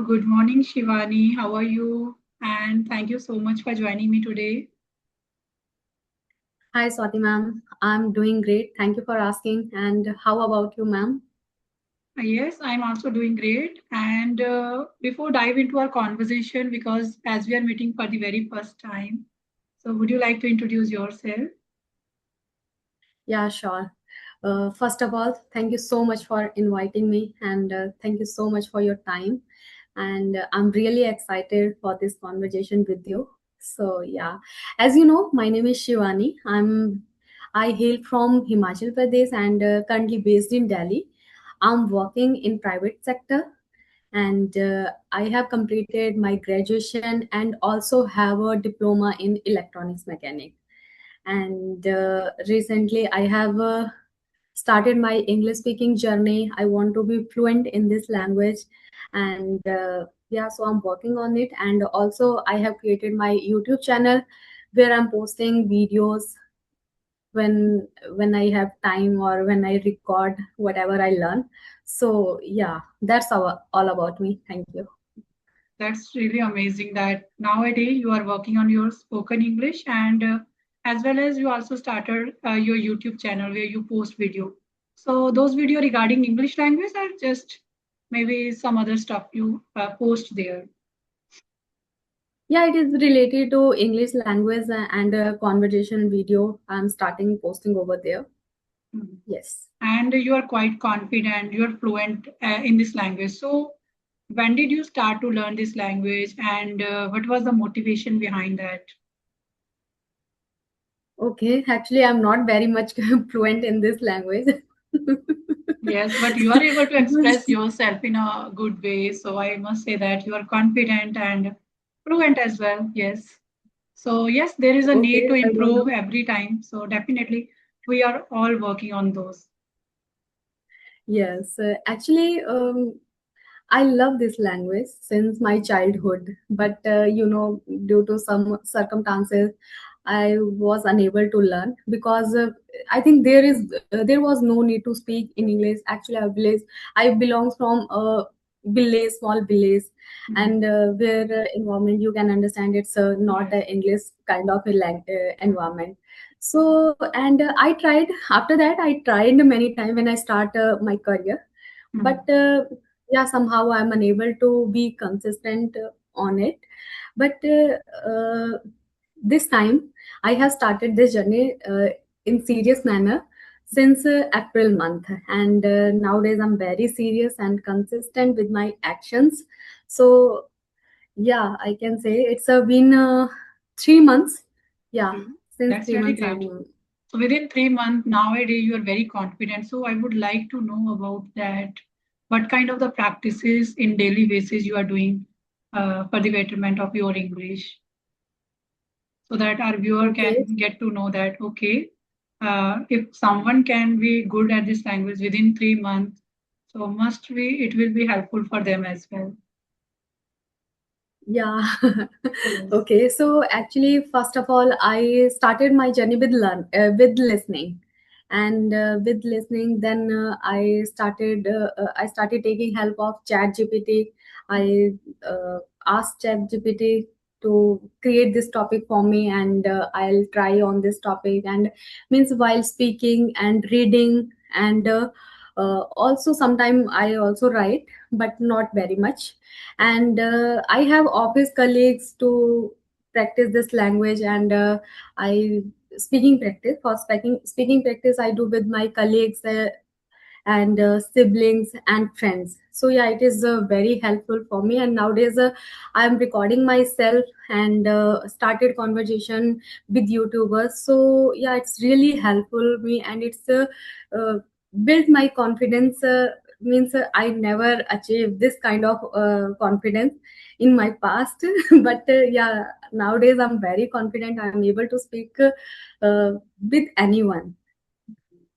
Good morning, Shivani. How are you? And thank you so much for joining me today. Hi, Swati ma'am. I'm doing great. Thank you for asking. And how about you, ma'am? Yes, I'm also doing great. And before dive into our conversation, because as we are meeting for the very first time, so would you like to introduce yourself? Yeah, sure. First of all, thank you so much for inviting me, and thank you so much for your time. And I'm really excited for this conversation with you. So yeah, as you know, my name is Shivani. I hail from Himachal Pradesh and currently based in Delhi. I'm working in private sector, and I have completed my graduation and also have a diploma in electronics mechanic. And recently I have started my English speaking journey. I want to be fluent in this language, and yeah, so I'm working on it. And also I have created my YouTube channel where I'm posting videos when I have time or when I record whatever I learn. So yeah, that's all about me. Thank you. That's really amazing that nowadays you are working on your spoken English and as well as you also started your YouTube channel where you post video. So those video regarding English language are just maybe some other stuff you post there. Yeah, it is related to English language and conversation video. I'm starting posting over there. Mhm. Yes. And you are quite confident, you are fluent in this language. So when did you start to learn this language and what was the motivation behind that? Okay, actually, I'm not very much fluent in this language. Yes, but you are able to express yourself in a good way. So I must say that you are confident and fluent as well. Yes. So yes, there is a need Okay, to I don't improve know. every time. So definitely we are all working on those. Yes, actually, I love this language since my childhood, but due to some circumstances, I was unable to learn because I think there was no need to speak in English. Actually, I belong from a village, small village, Mhm. and where environment you can understand it's not Yes. a English kind of a environment. So and I tried after that. I tried many times when I start my career, Mhm. but yeah, somehow I'm unable to be consistent on it. But this time I have started this journey in serious manner since April month, and nowadays I'm very serious and consistent with my actions. So yeah, I can say it's been 3 months. Yeah, Okay. since That's three really months great. I'm. So within 3 months, nowadays you are very confident. So I would like to know about that. What kind of the practices in daily basis you are doing for the betterment of your English, so that our viewer Okay. can get to know that okay, if someone can be good at this language within 3 months, so must be it will be helpful for them as well. Yeah. Yes. Okay. So actually, first of all, I started my journey with listening, and with listening, then I started taking help of Chat GPT. I asked Chat GPT to create this topic for me, and I'll try on this topic. And means while speaking and reading, and also sometime I also write, but not very much. And I have office colleagues to practice this language, and I speaking practice I do with my colleagues and siblings and friends. So yeah, it is very helpful for me. And nowadays I am recording myself and started conversation with YouTubers. So yeah, it's really helpful me, and it's uh, built my confidence. Means I never achieved this kind of confidence in my past. But yeah, nowadays I'm very confident. I'm able to speak with anyone.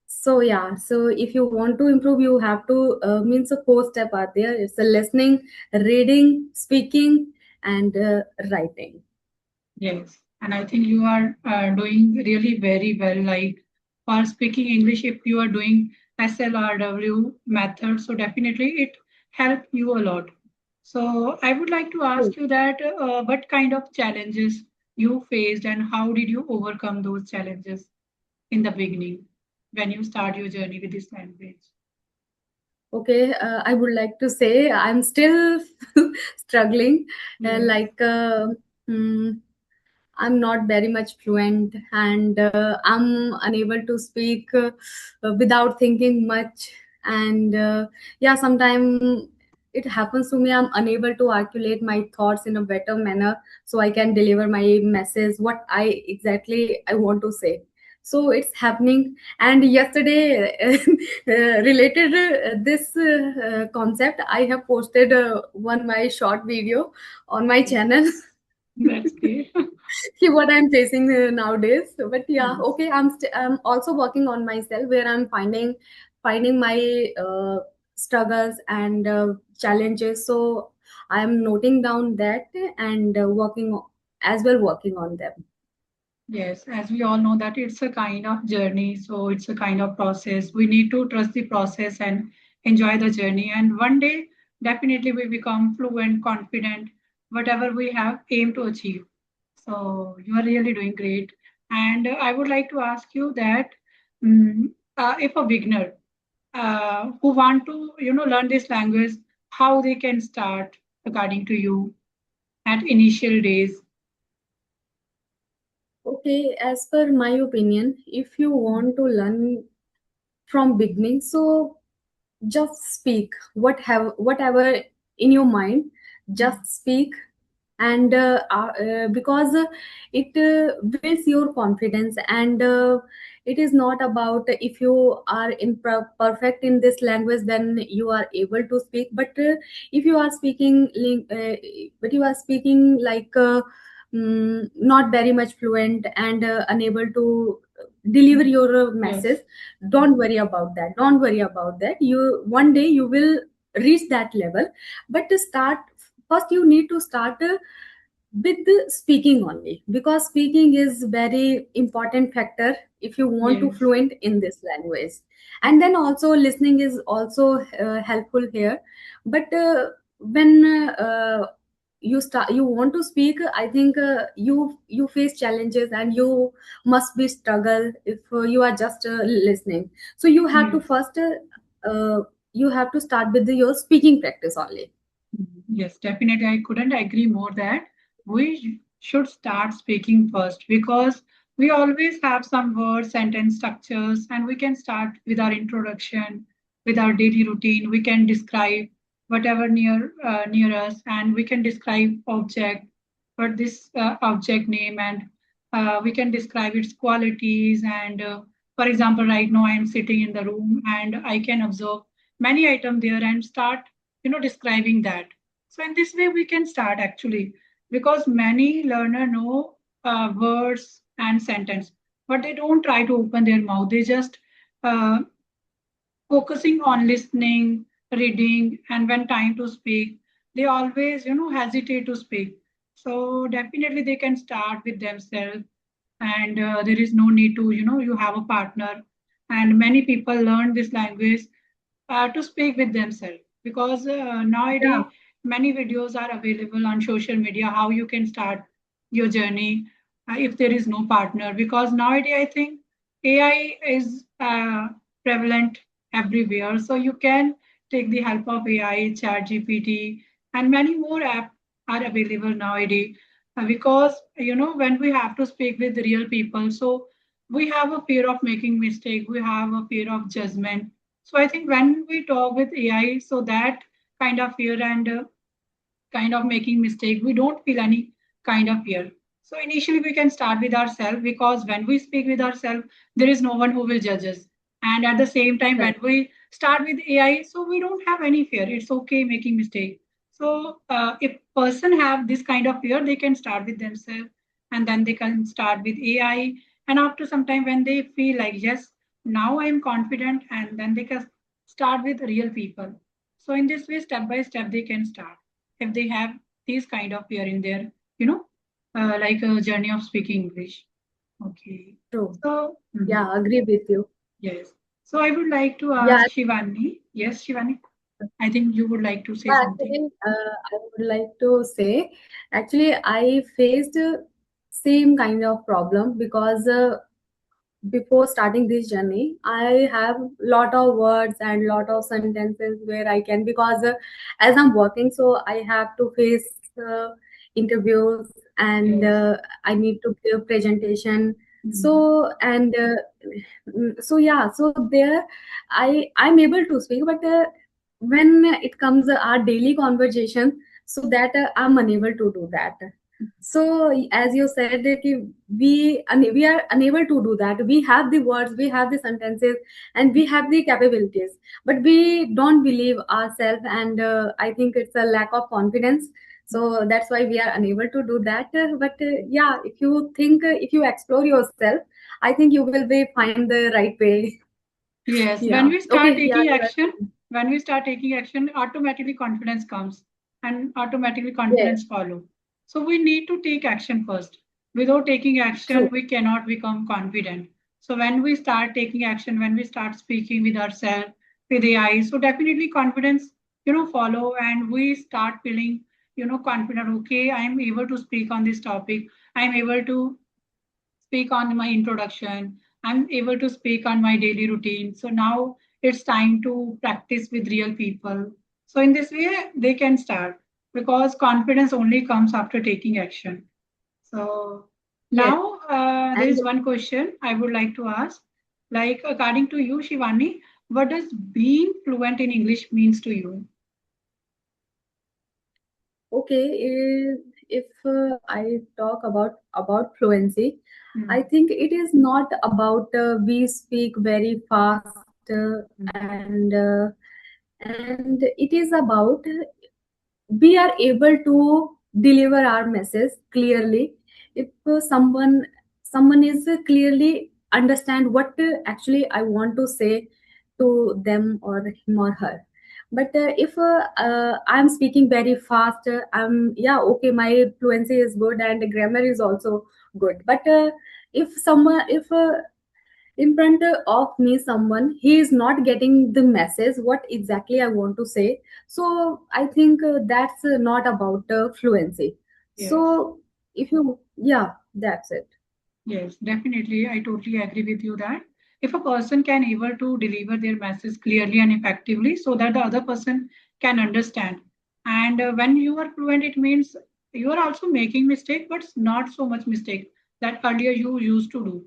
So yeah, so if you want to improve, you have to means a 4 step are there. It's a listening, reading, speaking, and writing. Yes, and I think you are doing really very well. Like for speaking English, if you are doing SLRW method, so definitely it helped you a lot. So I would like to True. ask you that what kind of challenges you faced and how did you overcome those challenges in the beginning when you start your journey with this language? Okay, I would like to say I'm still struggling. Yes. Like, hmm, I'm not very much fluent, and I'm unable to speak without thinking much. And yeah, sometimes it happens to me. I'm unable to articulate my thoughts in a better manner, so I can deliver my message, what I exactly I want to say. So it's happening. And yesterday, related this concept, I have posted one my short video on my Yes. channel. That's great. See what I'm facing nowadays. But yeah, Yes. okay, I'm also working on myself, where I'm finding my struggles and challenges. So I'm noting down that and working on them. Yes, as we all know that it's a kind of journey, so it's a kind of process. We need to trust the process and enjoy the journey. And one day, definitely we become fluent, confident, whatever we have aimed to achieve. So you are really doing great. And I would like to ask you that if a beginner who want to, learn this language, how they can start according to you at initial days. Okay, as per my opinion, if you want to learn from beginning, so just speak whatever in your mind, just speak. And because it builds your confidence. And it is not about if you are perfect in this language, then you are able to speak. But if you are but you are speaking like not very much fluent, and unable to deliver your Yes. message, don't worry about that. Don't worry about that. You one day you will reach that level. But to start, first you need to start with the speaking only, because speaking is very important factor if you want to Yes. fluent in this language. And then also listening is also helpful here. But when you want to speak, I think you face challenges, and you must be struggle if you are just listening. So you have to Yes. first you have to start with your speaking practice only. Yes, definitely. I couldn't agree more that we should start speaking first because we always have some words, sentence structures, and we can start with our introduction, with our daily routine. We can describe whatever near us, and we can describe object, what this object name, and we can describe its qualities. And for example, right now I am sitting in the room, and I can observe many items there and start describing that. So in this way we can start actually, because many learner know words and sentence, but they don't try to open their mouth. They just uh, focusing on listening, reading, and when time to speak, they always hesitate to speak. So definitely they can start with themselves, and there is no need to you have a partner. And many people learn this language to speak with themselves, because Yeah. nowadays many videos are available on social media how you can start your journey if there is no partner, because nowadays I think AI is prevalent everywhere, so you can take the help of AI, chat GPT, and many more apps are available nowadays. Because when we have to speak with real people, so we have a fear of making mistake, we have a fear of judgment. So I think when we talk with AI, so that kind of fear and kind of making mistake, we don't feel any kind of fear. So initially we can start with ourselves, because when we speak with ourselves, there is no one who will judge us. And at the same time, when Correct. we start with AI, so we don't have any fear. It's okay making mistake. So if person have this kind of fear, they can start with themselves, and then they can start with AI. And after some time, when they feel like yes, now I am confident, and then they can start with real people. So in this way, step by step, they can start if they have these kind of fear in their, you know, like a journey of speaking English. Okay. True. So, Yeah, agree with you. yes. So I would like to Yeah. ask Shivani. Yes, Shivani. I think you would like to say Yeah, something. actually, I would like to say, actually, I faced same kind of problem because before starting this journey, I have lot of words and lot of sentences where I can, because as I'm working, so I have to face interviews, and Yes. I need to give presentation. Mm. So and so yeah, so there I'm able to speak, but when it comes our daily conversation, so that I'm unable to do that. So as you said that we are unable to do that. We have the words, we have the sentences, and we have the capabilities, but we don't believe ourselves, and I think it's a lack of confidence. So that's why we are unable to do that. But yeah, if you think, if you explore yourself, I think you will be find the right way. Yes, when Yeah. we start Okay. Yeah. taking You are action, fine. automatically confidence comes and automatically Yes. confidence follow. So we need to take action first. Without taking action, True. we cannot become confident. So when we start taking action, when we start speaking with ourselves, with AI, so definitely confidence, follow, and we start feeling, confident. Okay, I am able to speak on this topic. I am able to speak on my introduction. I'm able to speak on my daily routine. So now it's time to practice with real people. So in this way, they can start because confidence only comes after taking action. So Yes. now there And is one question I would like to ask. Like according to you, Shivani, what does being fluent in English means to you? okay, if I talk about fluency, I Hmm. think it is not about we speak very fast, and it is about we are able to deliver our message clearly. If someone is clearly understand what actually I want to say to them or him or her. But if I'm speaking very fast, I'm yeah, okay, my fluency is good and grammar is also good. But if in front of me someone, he is not getting the message what exactly I want to say, so I think that's not about fluency. So Yes. if you, yeah, that's it. Yes, definitely. I totally agree with you that if a person can able to deliver their message clearly and effectively so that the other person can understand. And when you are fluent, it means you are also making mistake, but not so much mistake that earlier you used to do.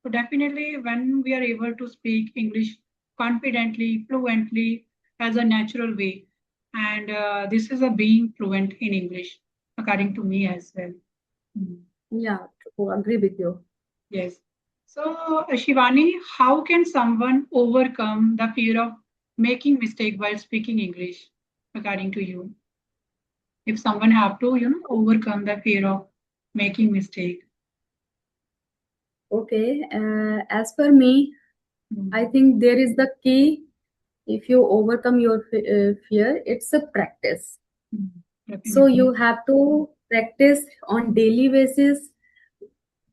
So definitely when we are able to speak English confidently, fluently, as a natural way, and this is a being fluent in English, according to me as well. Mm. Yeah, to agree with you. Yes. So, Shivani, how can someone overcome the fear of making mistake while speaking English, according to you? If someone have to, overcome the fear of making mistake. Okay, as per me, I Mm. think there is the key. If you overcome your fear, it's a practice. Mm. So you Definitely. have to practice on daily basis.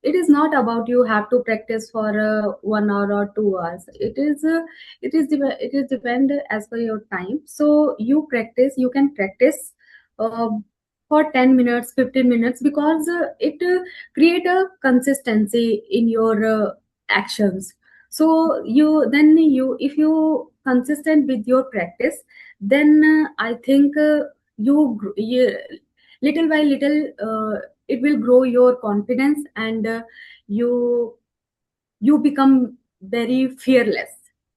It is not about you have to practice for 1 hour or 2 hours. It is depend as per your time. So you can practice uh, for 10 minutes, 15 minutes, because it create a consistency in your actions. So you if you consistent with your practice, then I think you little by little it will grow your confidence, and you you become very fearless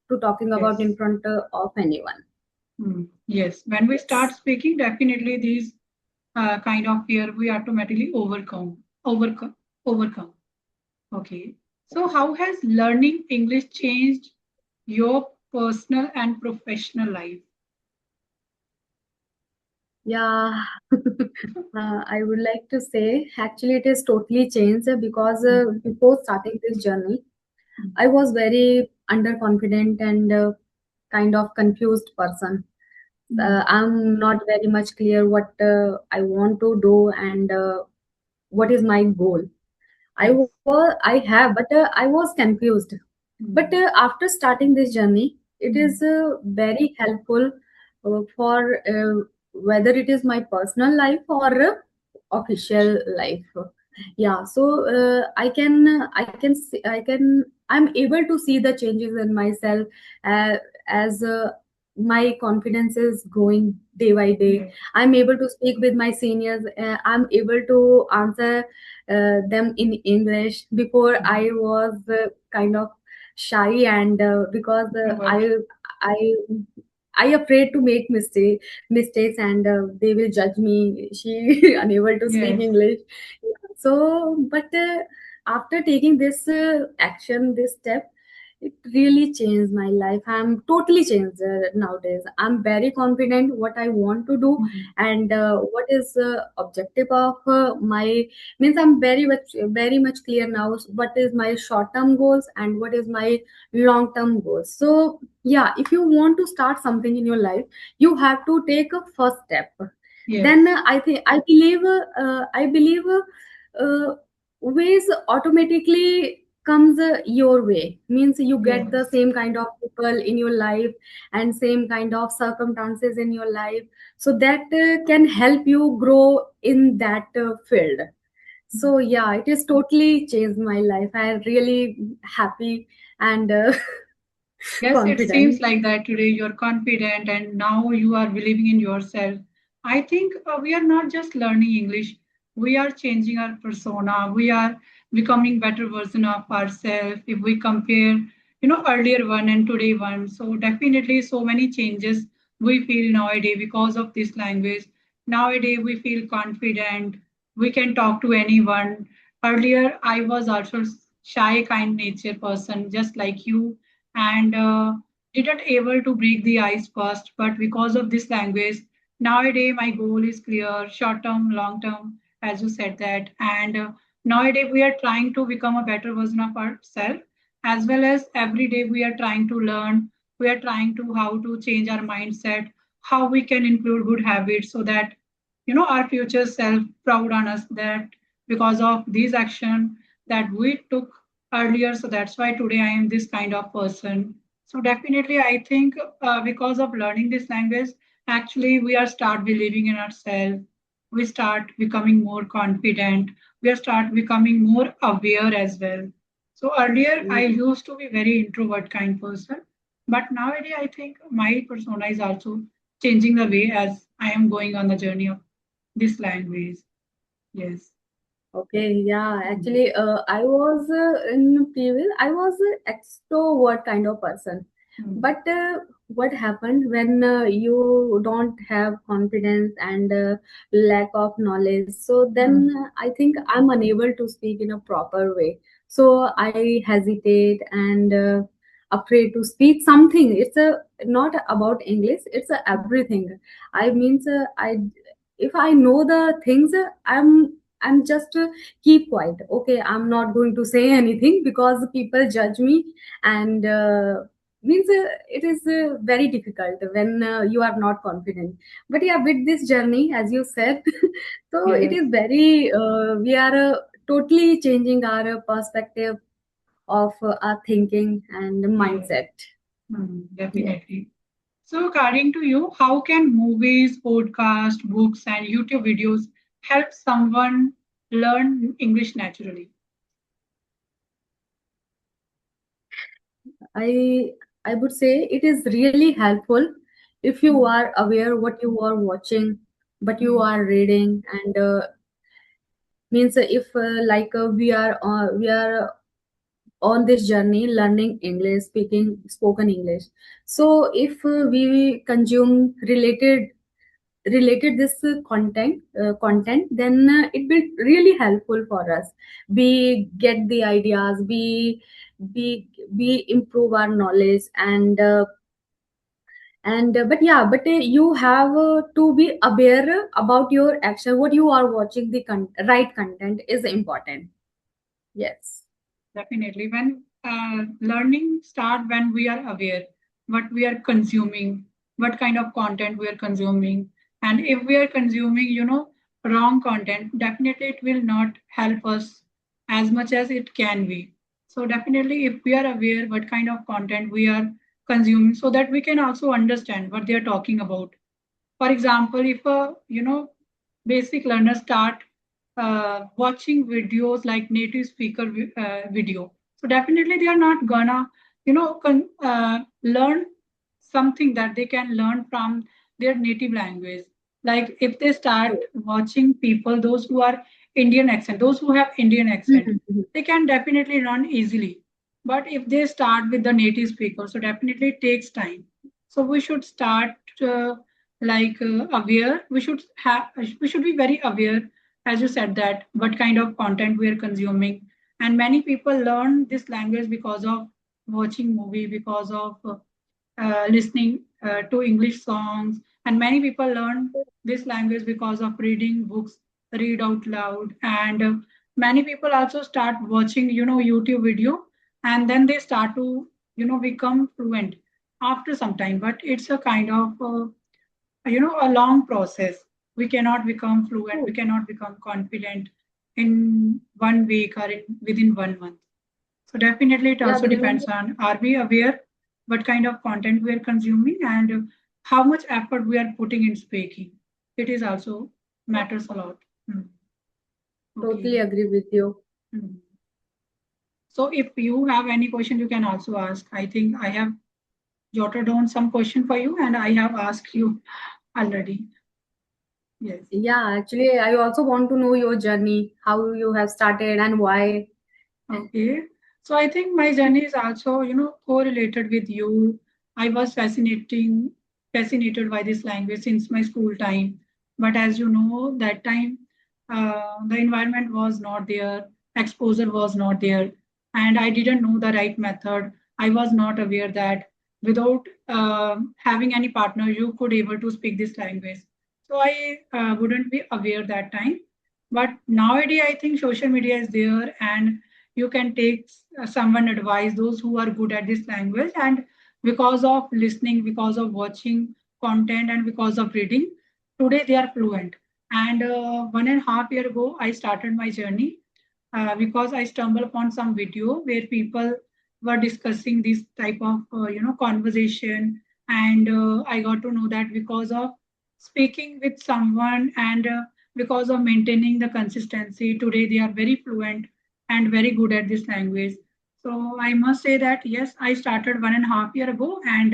to talking about in Yes. front of anyone. Mm. Yes. When we start Yes. speaking, definitely these kind of fear we automatically overcome. Okay. So, how has learning English changed your personal and professional life? Yeah. I would like to say actually it is totally changed because before starting this journey, Mm. I was very underconfident and kind of confused person. Mm. I'm not very much clear what I want to do, and what is my goal. Yes. I have, but I was confused. But Mm. after starting this journey, it Mm. is very helpful for whether it is my personal life or official life. Yeah, so I'm able to see the changes in myself uh, as my confidence is growing day by day. Yes. I'm able to speak with my seniors. I'm able to answer them in English. Before I was kind of shy, and because Introvert. I I afraid to make mistakes, and they will judge me. She unable to speak Yes. English. So, but after taking this action, this step, it really changed my life. I'm totally changed nowadays. I'm very confident what I want to do, Mhm. and what is objective of my means. I'm very much clear now. What is my short term goals and what is my long term goals. So yeah, if you want to start something in your life, you have to take a first step. Yes. Then I believe ways automatically comes your way. Means you get the Yes. same kind of people in your life and same kind of circumstances in your life, so that can help you grow in that field. So yeah, it has totally changed my life. I'm really happy and Yes, it seems confident. like that today you're confident and now you are believing in yourself. I think we are not just learning English, we are changing our persona. We are becoming better version of ourselves if we compare, earlier one and today one. So definitely so many changes we feel nowadays because of this language. Nowadays we feel confident. We can talk to anyone. Earlier I was also shy kind nature person just like you and didn't able to break the ice first, but because of this language nowadays my goal is clear, short term, long term, as you said that. And nowadays we are trying to become a better version of ourselves, as well as every day we are trying to learn, we are trying to how to change our mindset, how we can include good habits so that our future self proud on us that because of these action that we took earlier. So that's why today I am this kind of person. So definitely I think because of learning this language, actually we are start believing in ourselves, we start becoming more confident, we are start becoming more aware as well. So earlier I used to be very introvert kind person, but nowadays I think my persona is also changing the way as I am going on the journey of this language. Yes. Okay, yeah, Mm. actually, I was in previous, I was an extrovert kind of person. Mm. But what happened when you don't have confidence and lack of knowledge? So then Mm. I think I'm unable to speak in a proper way. So I hesitate and afraid to speak something. It's not about English. It's everything. I means if I know the things, I'm just keep quiet. Okay, I'm not going to say anything because people judge me, and means it is very difficult when you are not confident. But yeah, with this journey, as you said, so it Yes. is very we are totally changing our perspective of our thinking and Yes. mindset. Mm. Yes. Definitely. So according to you, how can movies, podcast, books, and YouTube videos help someone learn English naturally? I I would say it is really helpful if you Mm. are aware what you are watching, what you Mm. are reading, and means if we are on this journey learning English, speaking spoken English. So if we consume related this content, then it will really helpful for us. We get the ideas, we improve our knowledge, and but yeah, but you have to be aware about your action. What you are watching, the right content is important. Yes. Definitely. When learning start when we are aware what we are consuming, what kind of content we are consuming, and if we are consuming, wrong content, definitely it will not help us as much as it can be. So definitely, if we are aware what kind of content we are consuming, so that we can also understand what they are talking about. For example, if a basic learners start watching videos like native speaker video, so definitely they are not gonna learn something that they can learn from their native language. Like if they start True. watching people, those who are Indian accent, those who have Indian accent, Mhm, mhm. they can definitely learn easily. But if they start with the native speaker, so definitely it takes time. So we should start uh, aware. We should be very aware, as you said, that what kind of content we are consuming. And many people learn this language because of watching movie, because of listening to English songs, and many people learn this language because of reading books, read out loud, and many people also start watching, YouTube video, and then they start to, become fluent after some time. But it's a kind of, a long process. We cannot become fluent. We True. cannot become confident in 1 week or within 1 month. So definitely it Yeah, also because depends on, are we aware what kind of content we are consuming, and how much effort we are putting in speaking. It is also matters a lot. Hmm. totally Okay. agree with you. Hmm. So if you have any question, you can also ask. I think I have jotted down some question for you, and I have asked you already. Yes. Yeah, actually, I also want to know your journey, how you have started and why. Okay. So I think my journey is also, correlated with you. I was fascinated by this language since my school time. But as you know, that time the environment was not there, exposure was not there, and I didn't know the right method. I was not aware that without having any partner, you could able to speak this language. So I wouldn't be aware that time. But nowadays, I think social media is there, and you can take someone advice, those who are good at this language, and because of listening, because of watching content, and because of reading, today they are fluent. And 1.5 year ago I started my journey because I stumbled upon some video where people were discussing this type of conversation, and I got to know that because of speaking with someone, and because of maintaining the consistency, today they are very fluent and very good at this language. So I must say that yes, I started 1.5 year ago, and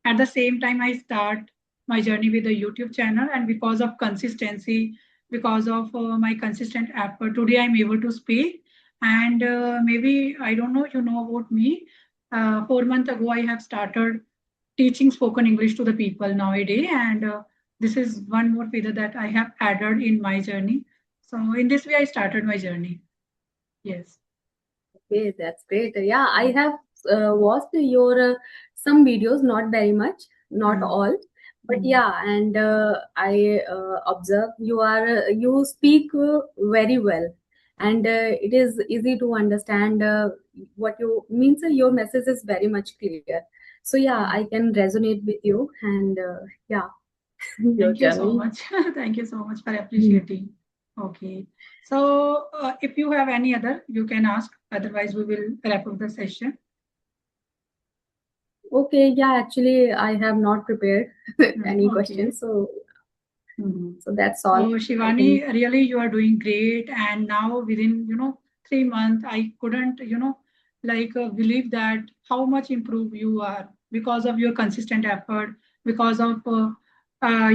at the same time I start my journey with the YouTube channel, and because of consistency, because of my consistent effort, today I'm able to speak. And maybe I don't know, about me. 4 months ago, I have started teaching spoken English to the people nowadays, and this is one more feather that I have added in my journey. So in this way, I started my journey. Yes. Okay, that's great. Yeah, I have watched your some videos, not very much, not Mm. all, but Mm. yeah, and I observe you speak very well, and it is easy to understand what you means. Your message is very much clear. So yeah, I Mm. can resonate with you, and yeah, your Thank you so journey. much. Thank you so much for appreciating. Okay. So if you have any other, you can ask. Otherwise, we will wrap up the session. Okay, yeah, actually, I have not prepared Mm. any Okay. questions, so Mhm. that's So all. I think. Shivani, really you are doing great. And now within, 3 months, I couldn't, believe that how much improved you are because of your consistent effort, because of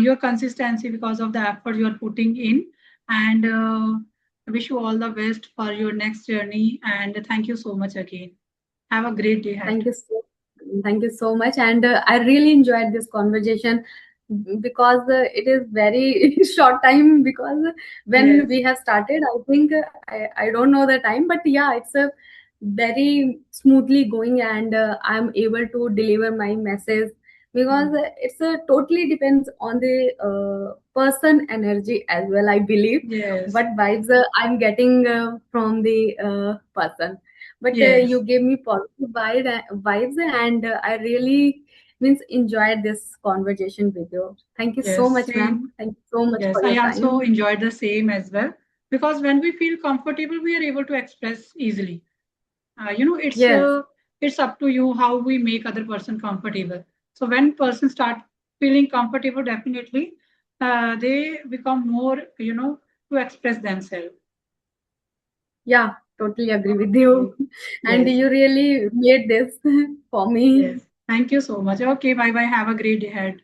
your consistency, because of the effort you are putting in. And I wish you all the best for your next journey. And thank you so much again. Have a great day ahead. Thank you so, thank you so much, and I really enjoyed this conversation because it is very short time. Because when Yes. we have started, I think I don't know the time, but yeah, it's a very smoothly going, and I'm able to deliver my message because Mm. it's totally depends on the person energy as well. I believe Yes. what vibes I'm getting from the person, but Yes. you gave me positive vibes, and I really means enjoyed this conversation with you. Thank you so Yes. much, ma'am. Same. Thank you so much Yes, for I your also time. enjoyed the same as well, because when we feel comfortable, we are able to express easily. It's Yes. it's up to you how we make other person comfortable. So when person start feeling comfortable, definitely, they become more, to express themselves. Yeah, totally agree with you. And Yes, you really made this for me. yes. Thank you so much. Okay, bye bye. Have a great day ahead.